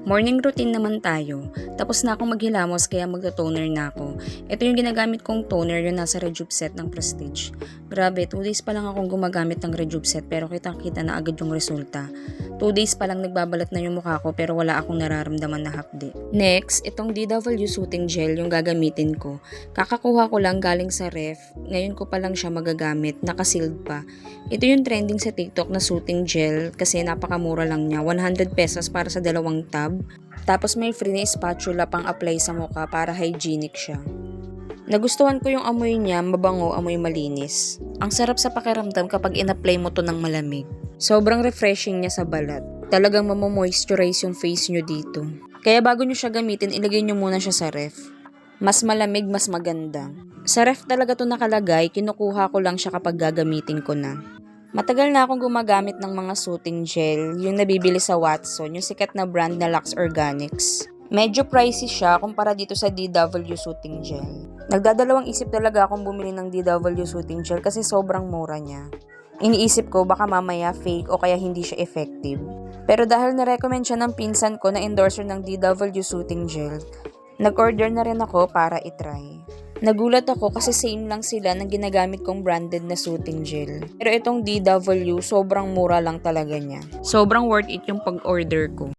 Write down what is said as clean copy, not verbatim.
Morning routine naman tayo. Tapos na akong maghilamos kaya magto-toner na ako. Ito yung ginagamit kong toner, yung nasa Rejuve set ng Prestige. Grabe, 2 days pa lang akong gumagamit ng Rejuve set pero kitang-kita na agad yung resulta. 2 days pa lang nagbabalat na yung mukha ko pero wala akong nararamdaman na hapdi. Next, itong DW Soothing Gel yung gagamitin ko. Kakakuha ko lang galing sa ref. Ngayon ko pa lang siya magagamit, nakasealed pa. Ito yung trending sa TikTok na soothing gel kasi napakamura lang niya. 100 pesos para sa 2 tab. Tapos may free na spatula pang apply sa mukha para hygienic siya. Nagustuhan ko yung amoy niya, mabango, amoy malinis. Ang sarap sa pakiramdam kapag in-apply mo to ng malamig. Sobrang refreshing niya sa balat. Talagang mamomoisturize yung face nyo dito. Kaya bago nyo siya gamitin, ilagay nyo muna siya sa ref. Mas malamig, mas maganda. Sa ref talaga to nakalagay, kinukuha ko lang siya kapag gagamitin ko na. Matagal na akong gumagamit ng mga soothing gel, yung nabibili sa Watson, yung sikat na brand na Lux Organics. Medyo pricey siya kumpara dito sa DW Soothing Gel. Nagdadalawang isip talaga akong bumili ng DW Soothing Gel kasi sobrang mura niya. Iniisip ko baka mamaya fake o kaya hindi siya effective. Pero dahil na-recommend siya ng pinsan ko na endorser ng DW Soothing Gel, nag-order na rin ako para itry. Nagulat ako kasi same lang sila ng ginagamit kong branded na soothing gel. Pero itong DW, sobrang mura lang talaga niya. Sobrang worth it yung pag-order ko.